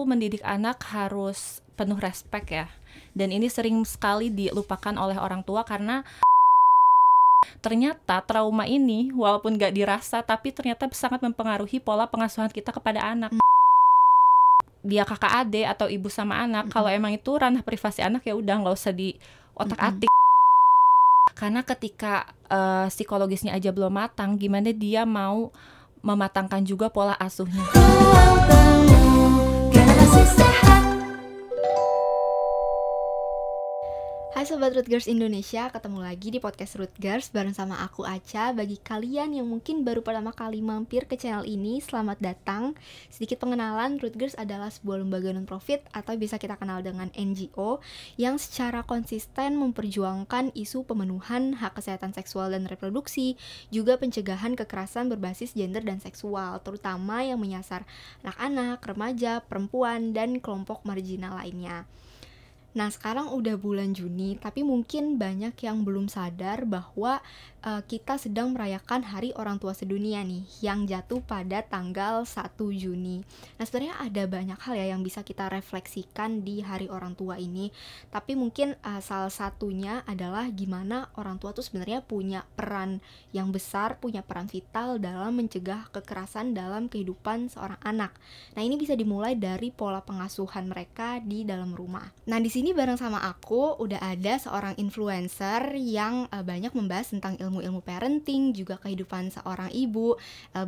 aku mendidik anak harus penuh respect ya. Dan ini sering sekali dilupakan oleh orang tua karena ternyata trauma ini walaupun gak dirasa tapi ternyata sangat mempengaruhi pola pengasuhan kita kepada anak. Dia kakak adik atau ibu sama anak, kalau emang itu ranah privasi anak ya udah nggak usah di otak-atik. Karena ketika psikologisnya aja belum matang, gimana dia mau mematangkan juga pola asuhnya. Hai Sobat Rootgirls Indonesia, ketemu lagi di podcast Rootgirls bareng sama aku Aca. Bagi kalian yang mungkin baru pertama kali mampir ke channel ini, selamat datang. Sedikit pengenalan, Rootgirls adalah sebuah lembaga non-profit atau bisa kita kenal dengan NGO yang secara konsisten memperjuangkan isu pemenuhan hak kesehatan seksual dan reproduksi, juga pencegahan kekerasan berbasis gender dan seksual, terutama yang menyasar anak-anak, remaja, perempuan, dan kelompok marginal lainnya. Nah, sekarang udah bulan Juni, tapi mungkin banyak yang belum sadar bahwa kita sedang merayakan Hari Orang Tua Sedunia nih, yang jatuh pada tanggal 1 Juni. Nah, sebenarnya ada banyak hal ya yang bisa kita refleksikan di Hari Orang Tua ini, tapi mungkin salah satunya adalah gimana orang tua tuh sebenarnya punya peran yang besar, punya peran vital dalam mencegah kekerasan dalam kehidupan seorang anak. Nah, ini bisa dimulai dari pola pengasuhan mereka di dalam rumah. Nah, di sini bareng sama aku udah ada seorang influencer yang banyak membahas tentang ilmu-ilmu parenting, juga kehidupan seorang ibu.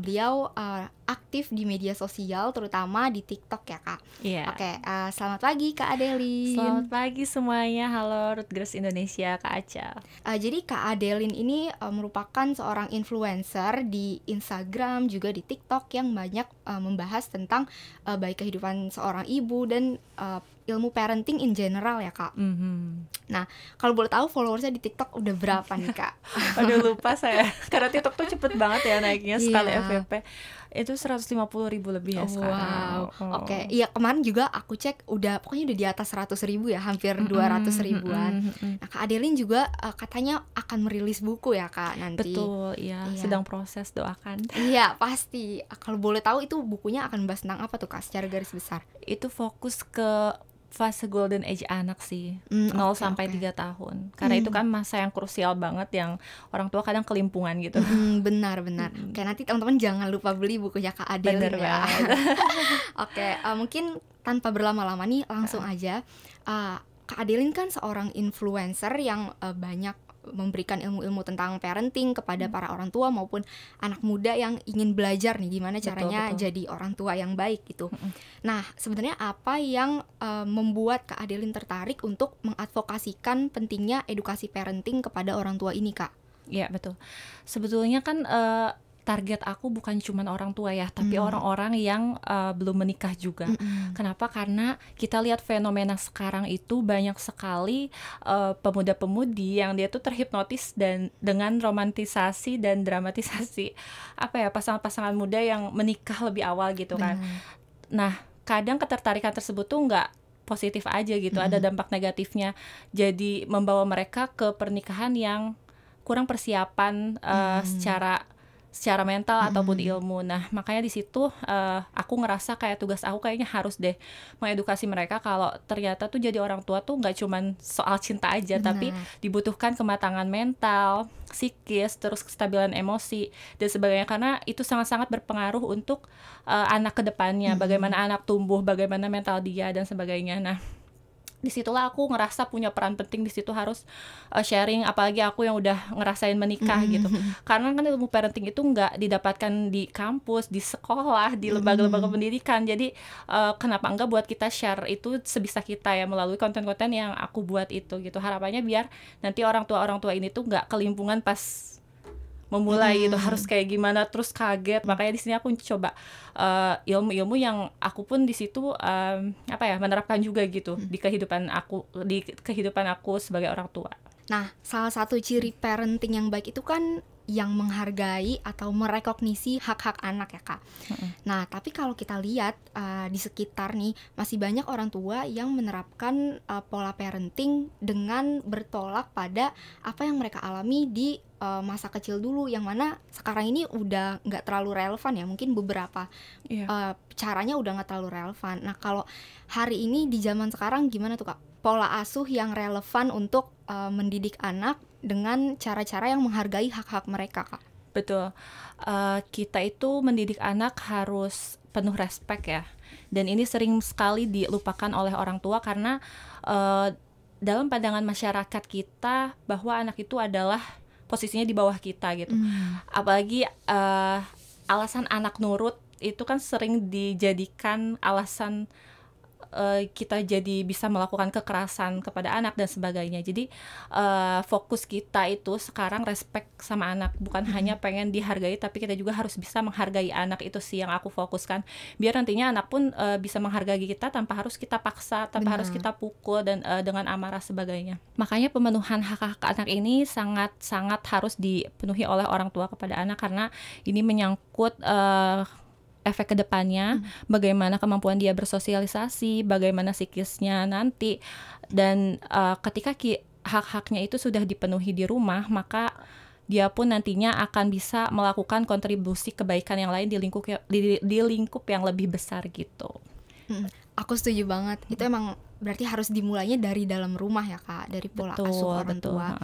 Beliau aktif di media sosial, terutama di TikTok ya, Kak. Iya. Oke, selamat pagi Kak Adeline. Selamat pagi semuanya, halo Rootgirls Indonesia, Kak Aca. Jadi Kak Adeline ini merupakan seorang influencer di Instagram, juga di TikTok yang banyak membahas tentang baik kehidupan seorang ibu dan ilmu parenting in general ya, Kak. Nah, kalau boleh tahu followersnya di TikTok udah berapa nih, Kak? Aduh, lupa saya. Karena TikTok tuh cepet banget ya naiknya sekali Iya. FYP. Itu 150.000 lebih ya sekarang. Wow, oke. Iya, kemarin juga aku cek pokoknya udah di atas 100.000 ya, hampir 200.000-an. Nah, Kak Adeline juga katanya akan merilis buku ya, Kak, nanti. Betul, iya. Sedang proses, doakan. Iya, pasti. Kalau boleh tahu itu bukunya akan bahas tentang apa tuh, Kak, secara garis besar? Itu fokus ke fase golden age anak sih, 0 sampai 3 tahun. Karena itu kan masa yang krusial banget, yang orang tua kadang kelimpungan gitu. Benar. Oke, nanti teman-teman jangan lupa beli bukunya Kak Adeline. Bener ya. banget. Oke, mungkin tanpa berlama-lama nih langsung aja. Kak Adeline kan seorang influencer yang banyak memberikan ilmu-ilmu tentang parenting kepada para orang tua maupun anak muda yang ingin belajar nih gimana caranya jadi orang tua yang baik gitu. Nah, sebenarnya apa yang membuat Kak Adeline tertarik untuk mengadvokasikan pentingnya edukasi parenting kepada orang tua ini, Kak? Iya, betul. Sebetulnya kan target aku bukan cuma orang tua ya, tapi orang-orang yang belum menikah juga. Kenapa? Karena kita lihat fenomena sekarang itu banyak sekali pemuda-pemudi yang dia tuh terhipnotis dan dengan romantisasi dan dramatisasi pasangan-pasangan muda yang menikah lebih awal gitu kan. Nah, kadang ketertarikan tersebut tuh nggak positif aja gitu, ada dampak negatifnya. Jadi membawa mereka ke pernikahan yang kurang persiapan secara mental ataupun ilmu. Nah, makanya di situ aku ngerasa kayak tugas aku kayaknya harus deh mengedukasi mereka kalau ternyata tuh jadi orang tua tuh nggak cuman soal cinta aja, tapi dibutuhkan kematangan mental, psikis, terus kestabilan emosi dan sebagainya, karena itu sangat-sangat berpengaruh untuk anak kedepannya, bagaimana anak tumbuh, bagaimana mental dia dan sebagainya. Nah, disitulah aku ngerasa punya peran penting di situ, harus sharing, apalagi aku yang udah ngerasain menikah gitu. Karena kan ilmu parenting itu nggak didapatkan di kampus, di sekolah, di lembaga-lembaga pendidikan. Jadi kenapa enggak buat kita share itu sebisa kita ya melalui konten-konten yang aku buat itu gitu. Harapannya biar nanti orang tua ini tuh nggak kelimpungan pas memulai gitu, harus kayak gimana terus kaget. Makanya di sini aku coba ilmu-ilmu yang aku pun di situ menerapkan juga gitu di kehidupan aku sebagai orang tua. Nah, salah satu ciri parenting yang baik itu kan yang menghargai atau merekognisi hak-hak anak ya Kak. Nah tapi kalau kita lihat di sekitar nih masih banyak orang tua yang menerapkan pola parenting dengan bertolak pada apa yang mereka alami di masa kecil dulu, yang mana sekarang ini udah nggak terlalu relevan ya, mungkin beberapa caranya udah nggak terlalu relevan. Nah kalau hari ini di zaman sekarang gimana tuh Kak pola asuh yang relevan untuk mendidik anak dengan cara-cara yang menghargai hak-hak mereka Kak? Betul, kita itu mendidik anak harus penuh respect ya, dan ini sering sekali dilupakan oleh orang tua karena dalam pandangan masyarakat kita bahwa anak itu adalah posisinya di bawah kita gitu. Apalagi alasan anak nurut itu kan sering dijadikan alasan kita jadi bisa melakukan kekerasan kepada anak dan sebagainya. Jadi fokus kita itu sekarang respect sama anak, bukan hanya pengen dihargai, tapi kita juga harus bisa menghargai anak. Itu sih yang aku fokuskan, biar nantinya anak pun bisa menghargai kita tanpa harus kita paksa, tanpa harus kita pukul dan dengan amarah sebagainya. Makanya pemenuhan hak-hak anak ini sangat-sangat harus dipenuhi oleh orang tua kepada anak, karena ini menyangkut efek kedepannya, bagaimana kemampuan dia bersosialisasi, bagaimana psikisnya nanti, dan ketika hak-haknya itu sudah dipenuhi di rumah, maka dia pun nantinya akan bisa melakukan kontribusi kebaikan yang lain di lingkup yang lebih besar gitu. Aku setuju banget, itu emang berarti harus dimulainya dari dalam rumah ya Kak, dari pola asuh orang tua.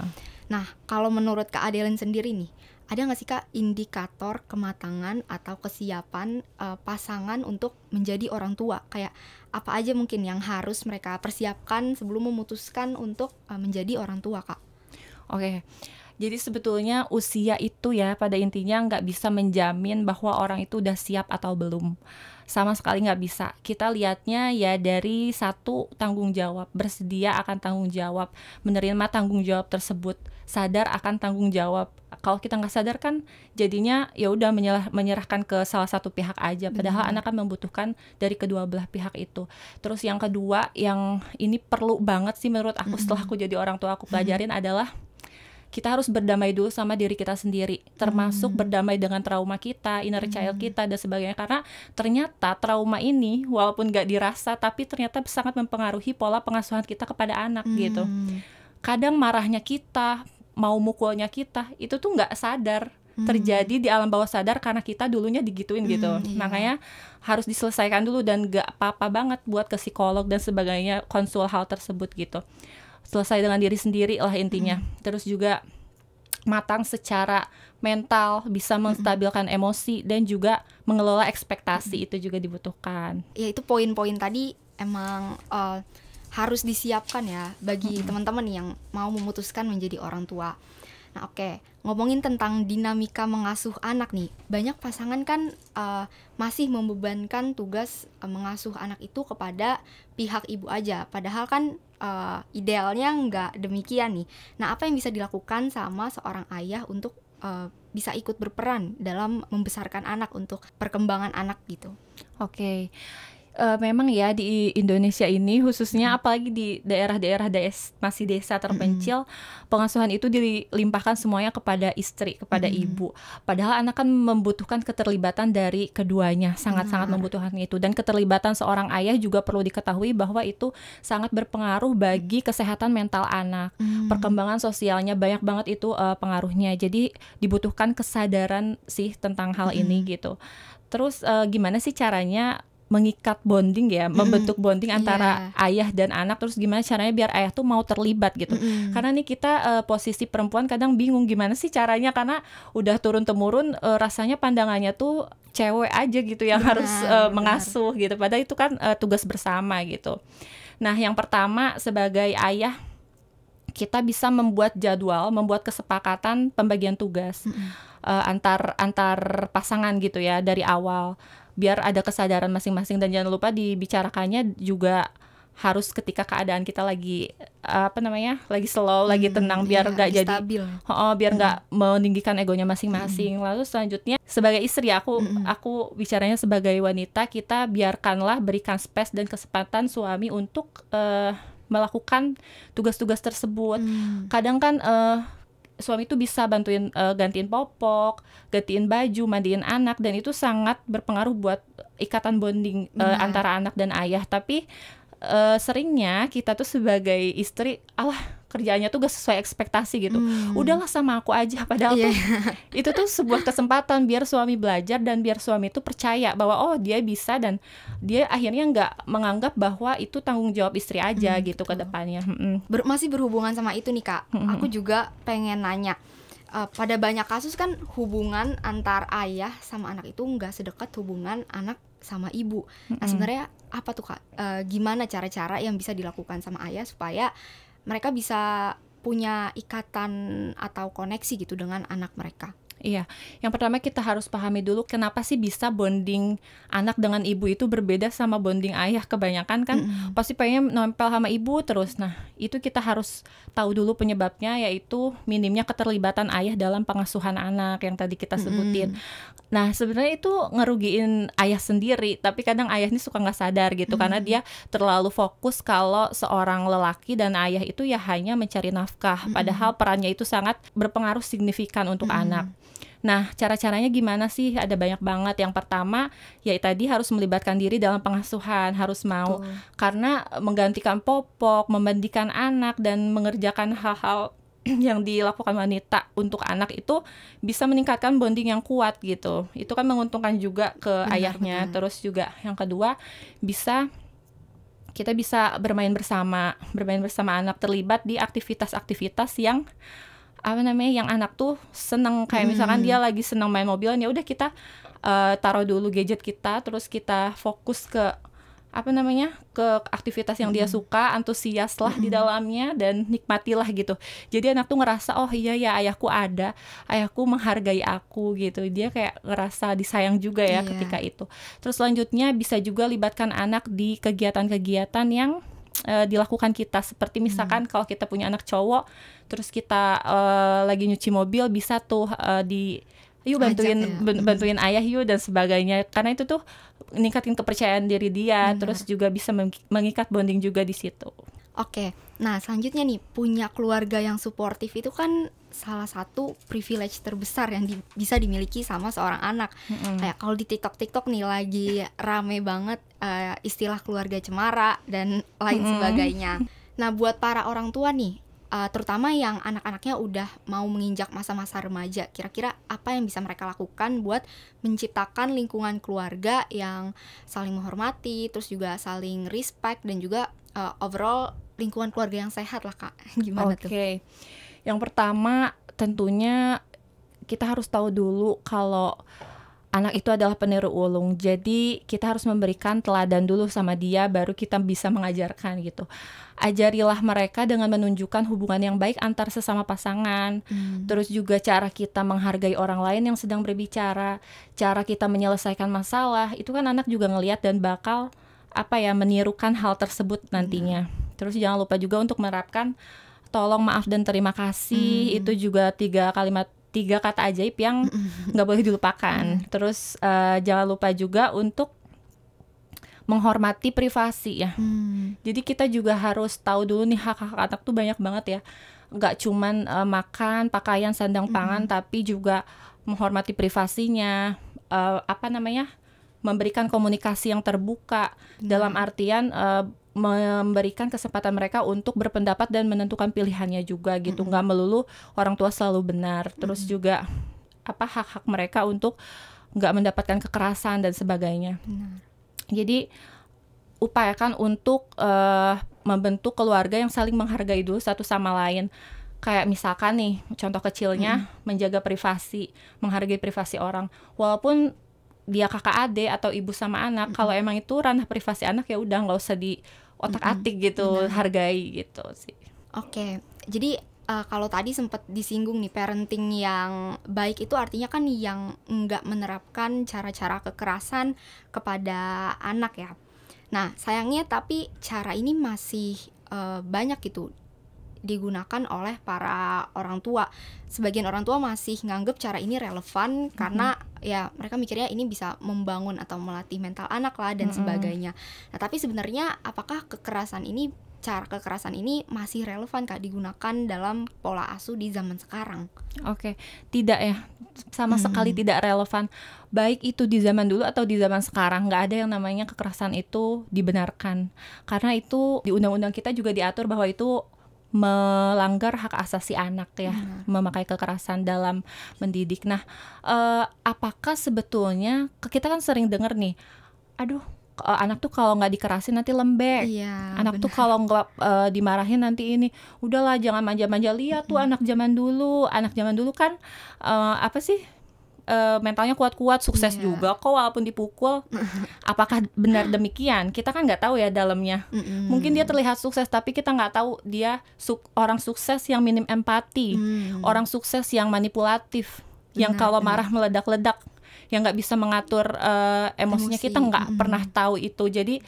Nah kalau menurut Kak Adeline sendiri nih, ada nggak sih Kak indikator kematangan atau kesiapan pasangan untuk menjadi orang tua? Kayak apa aja mungkin yang harus mereka persiapkan sebelum memutuskan untuk menjadi orang tua Kak? Oke, jadi sebetulnya usia itu ya pada intinya nggak bisa menjamin bahwa orang itu udah siap atau belum. Sama sekali nggak bisa. Kita lihatnya ya dari satu, tanggung jawab, bersedia akan tanggung jawab, menerima tanggung jawab tersebut, sadar akan tanggung jawab. Kalau kita nggak sadar kan jadinya ya udah menyerahkan ke salah satu pihak aja, padahal anak kan membutuhkan dari kedua belah pihak itu. Terus yang kedua, yang ini perlu banget sih menurut aku setelah aku jadi orang tua aku pelajarin adalah kita harus berdamai dulu sama diri kita sendiri, termasuk berdamai dengan trauma kita, inner child kita dan sebagainya. Karena ternyata trauma ini walaupun gak dirasa, tapi ternyata sangat mempengaruhi pola pengasuhan kita kepada anak gitu. Kadang marahnya kita, mau mukulnya kita, itu tuh gak sadar terjadi di alam bawah sadar karena kita dulunya digituin gitu. Makanya harus diselesaikan dulu, dan gak apa-apa banget buat ke psikolog dan sebagainya, konsul hal tersebut gitu. Selesai dengan diri sendiri lah intinya. Terus juga matang secara mental, bisa menstabilkan emosi dan juga mengelola ekspektasi, itu juga dibutuhkan. Ya itu poin-poin tadi emang harus disiapkan ya bagi teman-teman yang mau memutuskan menjadi orang tua. Nah oke, ngomongin tentang dinamika mengasuh anak nih, banyak pasangan kan masih membebankan tugas mengasuh anak itu kepada pihak ibu aja, padahal kan idealnya nggak demikian nih. Nah apa yang bisa dilakukan sama seorang ayah untuk bisa ikut berperan dalam membesarkan anak, untuk perkembangan anak gitu? Oke. Memang ya di Indonesia ini khususnya apalagi di daerah-daerah masih desa terpencil, pengasuhan itu dilimpahkan semuanya kepada istri, kepada ibu. Padahal anak kan membutuhkan keterlibatan dari keduanya, sangat-sangat membutuhkan itu. Dan keterlibatan seorang ayah juga perlu diketahui bahwa itu sangat berpengaruh bagi kesehatan mental anak, perkembangan sosialnya, banyak banget itu pengaruhnya. Jadi dibutuhkan kesadaran sih tentang hal ini gitu. Terus gimana sih caranya mengikat bonding ya, membentuk bonding antara ayah dan anak, terus gimana caranya biar ayah tuh mau terlibat gitu. Karena nih kita posisi perempuan kadang bingung gimana sih caranya, karena udah turun-temurun rasanya pandangannya tuh cewek aja gitu yang harus mengasuh gitu, padahal itu kan tugas bersama gitu. Nah yang pertama, sebagai ayah kita bisa membuat jadwal, membuat kesepakatan pembagian tugas antar pasangan gitu ya dari awal, biar ada kesadaran masing-masing. Dan jangan lupa dibicarakannya juga harus ketika keadaan kita lagi lagi slow, lagi tenang, biar nggak jadi stabil. Biar nggak meninggikan egonya masing-masing. Lalu selanjutnya sebagai istri, aku bicaranya sebagai wanita, kita biarkanlah, berikan space dan kesempatan suami untuk melakukan tugas-tugas tersebut. Kadang kan suami itu bisa bantuin gantiin popok, gantiin baju, mandiin anak, dan itu sangat berpengaruh buat ikatan bonding antara anak dan ayah. Tapi seringnya kita tuh sebagai istri, kerjaannya tuh gak sesuai ekspektasi gitu. Udahlah sama aku aja, padahal tuh itu tuh sebuah kesempatan biar suami belajar dan biar suami itu percaya bahwa dia bisa, dan dia akhirnya nggak menganggap bahwa itu tanggung jawab istri aja gitu ke depannya. Masih berhubungan sama itu nih Kak, aku juga pengen nanya. Pada banyak kasus kan hubungan antar ayah sama anak itu nggak sedekat hubungan anak sama ibu. Nah sebenarnya apa tuh Kak? Gimana cara-cara yang bisa dilakukan sama ayah supaya mereka bisa punya ikatan atau koneksi gitu dengan anak mereka? Iya, yang pertama kita harus pahami dulu kenapa sih bisa bonding anak dengan ibu itu berbeda sama bonding ayah. Kebanyakan kan pasti pengen nempel sama ibu terus. Nah, itu kita harus tahu dulu penyebabnya, yaitu minimnya keterlibatan ayah dalam pengasuhan anak yang tadi kita sebutin. Nah, sebenarnya itu ngerugiin ayah sendiri, tapi kadang ayah ini suka nggak sadar gitu, karena dia terlalu fokus kalau seorang lelaki dan ayah itu ya hanya mencari nafkah, padahal perannya itu sangat berpengaruh signifikan untuk anak. Nah, cara-caranya gimana sih? Ada banyak banget. Yang pertama, ya tadi harus melibatkan diri dalam pengasuhan, harus mau. Karena menggantikan popok, memandikan anak, dan mengerjakan hal-hal yang dilakukan wanita untuk anak itu bisa meningkatkan bonding yang kuat gitu. Itu kan menguntungkan juga ke ayahnya. Terus juga yang kedua, kita bisa bermain bersama anak, terlibat di aktivitas-aktivitas yang yang anak tuh seneng. Kayak misalkan dia lagi seneng main mobilan, ya udah kita taruh dulu gadget kita, terus kita fokus ke ke aktivitas yang dia suka, antusias lah di dalamnya, dan nikmatilah gitu. Jadi anak tuh ngerasa, oh iya ya ayahku ada, ayahku menghargai aku gitu. Dia kayak ngerasa disayang juga ya ketika itu. Terus selanjutnya bisa juga libatkan anak di kegiatan-kegiatan yang dilakukan kita, seperti misalkan kalau kita punya anak cowok terus kita lagi nyuci mobil, bisa tuh yuk bantuin ayah yuk dan sebagainya, karena itu tuh meningkatin kepercayaan diri dia. Terus juga bisa mengikat bonding juga di situ. Oke, nah selanjutnya nih, punya keluarga yang suportif itu kan salah satu privilege terbesar yang bisa dimiliki sama seorang anak. Kayak kalau di TikTok nih lagi rame banget istilah keluarga cemara dan lain sebagainya. Nah buat para orang tua nih, terutama yang anak-anaknya udah mau menginjak masa-masa remaja, kira-kira apa yang bisa mereka lakukan buat menciptakan lingkungan keluarga yang saling menghormati, terus juga saling respect, dan juga overall lingkungan keluarga yang sehat lah Kak. Gimana tuh? Oke. Yang pertama tentunya kita harus tahu dulu kalau anak itu adalah peniru ulung. Jadi kita harus memberikan teladan dulu sama dia, baru kita bisa mengajarkan gitu. Ajarilah mereka dengan menunjukkan hubungan yang baik antar sesama pasangan. Terus juga cara kita menghargai orang lain yang sedang berbicara, cara kita menyelesaikan masalah, itu kan anak juga ngelihat dan bakal menirukan hal tersebut nantinya. Terus jangan lupa juga untuk menerapkan tolong, maaf, dan terima kasih. Itu juga 3 kata ajaib yang nggak boleh dilupakan. Terus jangan lupa juga untuk menghormati privasi ya. Jadi kita juga harus tahu dulu nih hak-hak anak tuh banyak banget ya. Nggak cuman makan, pakaian, sandang pangan, tapi juga menghormati privasinya. Memberikan komunikasi yang terbuka, dalam artian memberikan kesempatan mereka untuk berpendapat dan menentukan pilihannya juga gitu. Nggak melulu orang tua selalu benar. Terus juga hak-hak mereka untuk nggak mendapatkan kekerasan dan sebagainya. Jadi upayakan untuk membentuk keluarga yang saling menghargai dulu satu sama lain. Kayak misalkan nih contoh kecilnya, menjaga privasi, menghargai privasi orang. Walaupun dia kakak adik atau ibu sama anak, kalau emang itu ranah privasi anak, ya udah nggak usah di otak-atik gitu, hargai gitu sih. Oke, jadi kalau tadi sempat disinggung nih, parenting yang baik itu artinya kan yang nggak menerapkan cara-cara kekerasan kepada anak ya. Nah sayangnya tapi cara ini masih banyak gitu digunakan oleh para orang tua. Sebagian orang tua masih nganggep cara ini relevan karena ya mereka mikirnya ini bisa membangun atau melatih mental anak lah dan sebagainya. Nah tapi sebenarnya apakah kekerasan ini cara kekerasan ini masih relevan Kak digunakan dalam pola asuh di zaman sekarang? Oke, tidak ya, sama sekali tidak relevan. Baik itu di zaman dulu atau di zaman sekarang, nggak ada yang namanya kekerasan itu dibenarkan. Karena itu di undang-undang kita juga diatur bahwa itu melanggar hak asasi anak ya, memakai kekerasan dalam mendidik. Nah, apakah sebetulnya kita kan sering dengar nih, aduh, anak tuh kalau nggak dikerasin nanti lembek. Iya, Anak benar. tuh kalau nggak dimarahin nanti ini. Udahlah, jangan manja-manja. Lihat tuh anak zaman dulu. Anak zaman dulu kan apa sih? Mentalnya kuat-kuat, sukses Iya. juga kok walaupun dipukul. Apakah benar demikian? Kita kan nggak tahu ya dalamnya. Mungkin dia terlihat sukses, tapi kita nggak tahu dia orang sukses yang minim empati, orang sukses yang manipulatif, yang kalau marah meledak-ledak, yang nggak bisa mengatur emosinya. Kita nggak pernah tahu itu. Jadi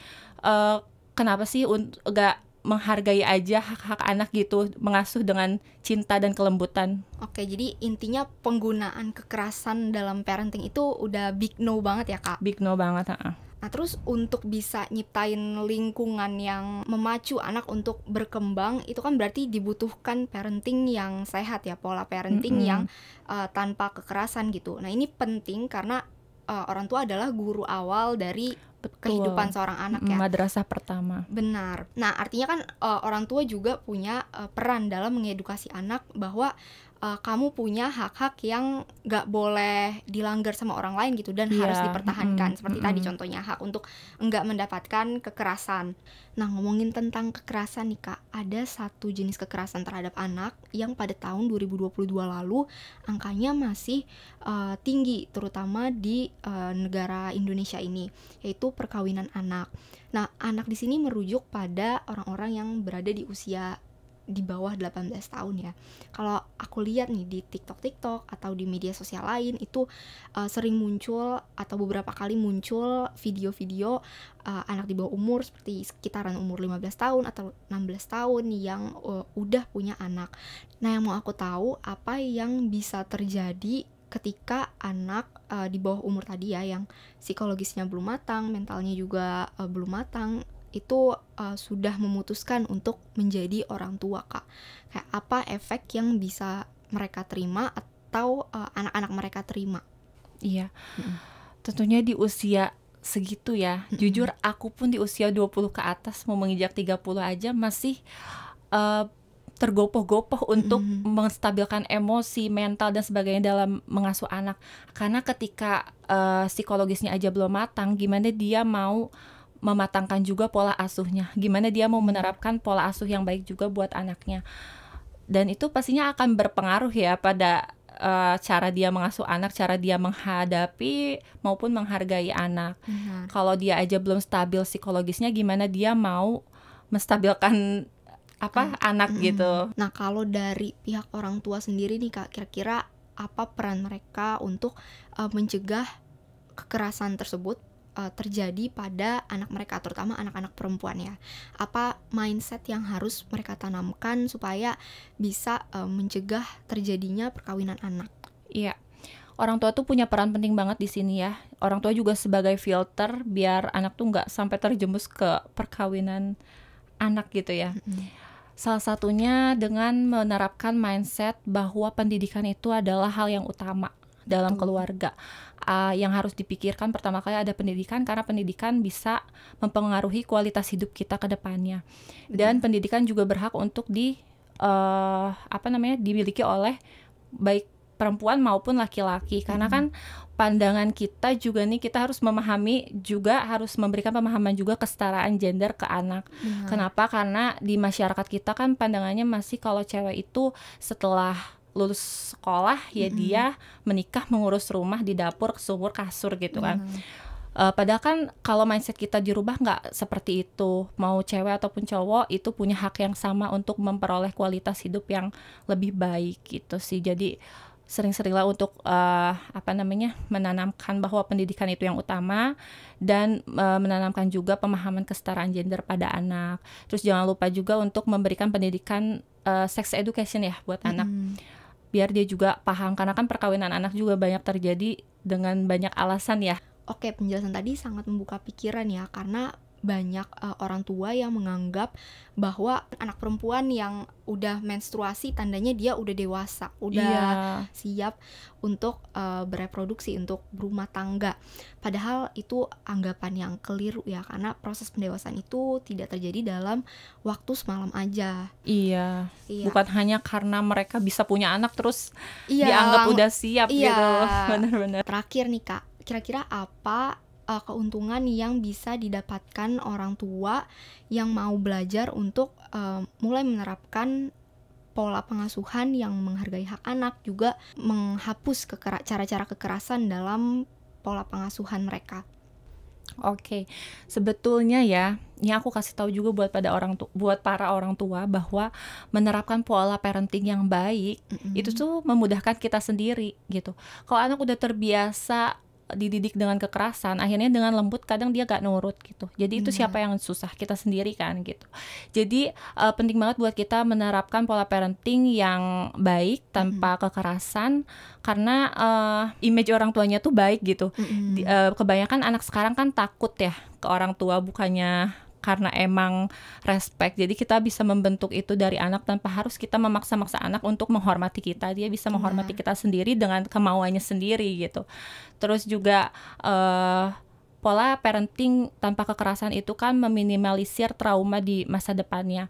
kenapa sih nggak menghargai aja hak-hak anak gitu, mengasuh dengan cinta dan kelembutan. Oke, jadi intinya penggunaan kekerasan dalam parenting itu udah big no banget ya Kak? Big no banget. Nah terus untuk bisa nyiptain lingkungan yang memacu anak untuk berkembang, itu kan berarti dibutuhkan parenting yang sehat ya, pola parenting yang tanpa kekerasan gitu. Nah ini penting karena orang tua adalah guru awal dari kehidupan seorang anak ya. Madrasah pertama. Benar. Nah artinya kan orang tua juga punya peran dalam mengedukasi anak bahwa kamu punya hak-hak yang gak boleh dilanggar sama orang lain gitu, dan harus dipertahankan. Seperti tadi contohnya hak untuk enggak mendapatkan kekerasan. Nah ngomongin tentang kekerasan nih Kak, ada satu jenis kekerasan terhadap anak yang pada tahun 2022 lalu angkanya masih tinggi, terutama di negara Indonesia ini, yaitu perkawinan anak. Nah anak di sini merujuk pada orang-orang yang berada di usia di bawah 18 tahun ya. Kalau aku lihat nih di TikTok atau di media sosial lain itu sering muncul atau beberapa kali muncul video-video anak di bawah umur seperti sekitaran umur 15 tahun atau 16 tahun yang udah punya anak. Nah, yang mau aku tahu apa yang bisa terjadi ketika anak di bawah umur tadi ya, yang psikologisnya belum matang, mentalnya juga belum matang, itu sudah memutuskan untuk menjadi orang tua Kak. Kayak apa efek yang bisa mereka terima atau anak-anak mereka terima? Iya. Tentunya di usia segitu ya. Jujur aku pun di usia 20 ke atas mau menginjak 30 aja masih tergopoh-gopoh untuk menstabilkan emosi, mental dan sebagainya dalam mengasuh anak. Karena ketika psikologisnya aja belum matang, gimana dia mau mematangkan juga pola asuhnya, gimana dia mau menerapkan pola asuh yang baik juga buat anaknya. Dan itu pastinya akan berpengaruh ya pada cara dia mengasuh anak, cara dia menghadapi maupun menghargai anak. Kalau dia aja belum stabil psikologisnya, gimana dia mau menstabilkan anak gitu. Nah kalau dari pihak orang tua sendiri nih Kak, kira-kira apa peran mereka untuk mencegah kekerasan tersebut terjadi pada anak mereka, terutama anak-anak perempuan ya? Apa mindset yang harus mereka tanamkan supaya bisa mencegah terjadinya perkawinan anak? Iya, orang tua tuh punya peran penting banget di sini ya. Orang tua juga sebagai filter biar anak tuh nggak sampai terjerumus ke perkawinan anak gitu ya. Salah satunya dengan menerapkan mindset bahwa pendidikan itu adalah hal yang utama dalam keluarga. Yang harus dipikirkan pertama kali ada pendidikan, karena pendidikan bisa mempengaruhi kualitas hidup kita ke depannya. Dan pendidikan juga berhak untuk dimiliki oleh baik perempuan maupun laki-laki. Karena kan pandangan kita juga nih, kita harus memahami juga, harus memberikan pemahaman juga kesetaraan gender ke anak. Kenapa? Karena di masyarakat kita kan pandangannya masih kalau cewek itu setelah lulus sekolah ya dia menikah, mengurus rumah, di dapur, sumur, kasur gitu kan. Padahal kan kalau mindset kita dirubah nggak seperti itu. Mau cewek ataupun cowok itu punya hak yang sama untuk memperoleh kualitas hidup yang lebih baik gitu sih. Jadi sering-seringlah untuk menanamkan bahwa pendidikan itu yang utama, dan menanamkan juga pemahaman kesetaraan gender pada anak. Terus jangan lupa juga untuk memberikan pendidikan sex education ya buat anak, biar dia juga paham, karena kan perkawinan anak juga banyak terjadi dengan banyak alasan ya. Oke, penjelasan tadi sangat membuka pikiran ya, karena banyak orang tua yang menganggap bahwa anak perempuan yang udah menstruasi tandanya dia udah dewasa, udah siap untuk bereproduksi, untuk berumah tangga. Padahal itu anggapan yang keliru ya, karena proses pendewasaan itu tidak terjadi dalam waktu semalam aja. Iya. Bukan hanya karena mereka bisa punya anak terus dianggap udah siap gitu. Benar-benar. Terakhir nih Kak, kira-kira apa keuntungan yang bisa didapatkan orang tua yang mau belajar untuk mulai menerapkan pola pengasuhan yang menghargai hak anak, juga menghapus cara-cara kekerasan dalam pola pengasuhan mereka? Oke, sebetulnya ya, ini aku kasih tahu juga buat para orang tua bahwa menerapkan pola parenting yang baik itu tuh memudahkan kita sendiri gitu. Kalau anak udah terbiasa dididik dengan kekerasan, akhirnya dengan lembut kadang dia gak nurut gitu. Jadi itu siapa yang susah? Kita sendiri kan gitu. Jadi penting banget buat kita menerapkan pola parenting yang baik tanpa kekerasan, karena image orang tuanya tuh baik gitu. Kebanyakan anak sekarang kan takut ya ke orang tua, bukannya karena emang respect. Jadi kita bisa membentuk itu dari anak tanpa harus kita memaksa-maksa anak untuk menghormati kita. Dia bisa menghormati kita sendiri dengan kemauannya sendiri gitu. Terus juga pola parenting tanpa kekerasan itu kan meminimalisir trauma di masa depannya.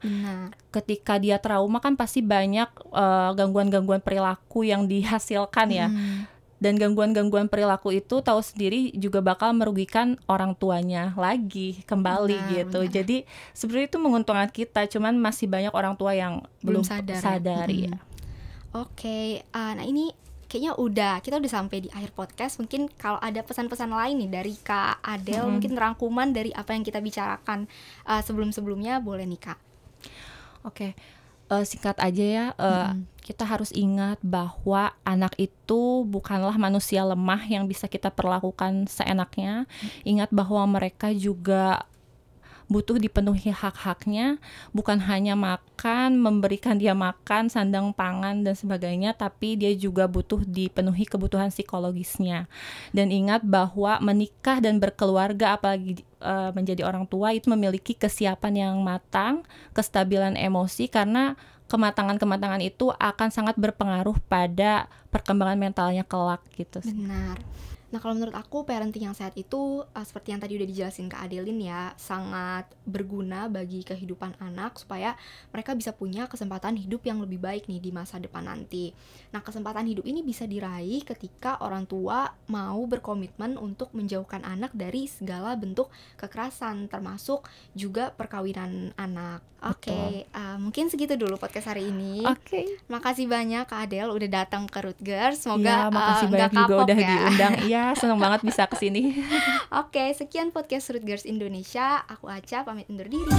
Ketika dia trauma kan pasti banyak gangguan-gangguan perilaku yang dihasilkan ya. Dan gangguan-gangguan perilaku itu tahu sendiri juga bakal merugikan orang tuanya lagi kembali gitu. Jadi sebenarnya itu menguntungkan kita, cuman masih banyak orang tua yang belum sadar ya. Oke, nah ini kayaknya kita udah sampai di akhir podcast. Mungkin kalau ada pesan-pesan lain nih dari Kak Adel, mungkin rangkuman dari apa yang kita bicarakan sebelum-sebelumnya, boleh nih Kak. Oke. Singkat aja ya, kita harus ingat bahwa anak itu bukanlah manusia lemah yang bisa kita perlakukan seenaknya. Ingat bahwa mereka juga butuh dipenuhi hak-haknya, bukan hanya makan, memberikan dia makan, sandang pangan dan sebagainya, tapi dia juga butuh dipenuhi kebutuhan psikologisnya. Dan ingat bahwa menikah dan berkeluarga, apalagi menjadi orang tua, itu memiliki kesiapan yang matang, kestabilan emosi, karena kematangan-kematangan itu akan sangat berpengaruh pada perkembangan mentalnya kelak gitu. Benar. Nah kalau menurut aku parenting yang sehat itu seperti yang tadi udah dijelasin Kak Adelin ya, sangat berguna bagi kehidupan anak supaya mereka bisa punya kesempatan hidup yang lebih baik nih di masa depan nanti. Nah kesempatan hidup ini bisa diraih ketika orang tua mau berkomitmen untuk menjauhkan anak dari segala bentuk kekerasan, termasuk juga perkawinan anak. Oke, mungkin segitu dulu podcast hari ini. Makasih banyak Kak Adel udah datang ke Rutgers. Semoga makasih banyak juga udah diundang. Iya, senang banget bisa kesini. Oke, sekian podcast Rutgers Indonesia. Aku Aca, pamit undur diri.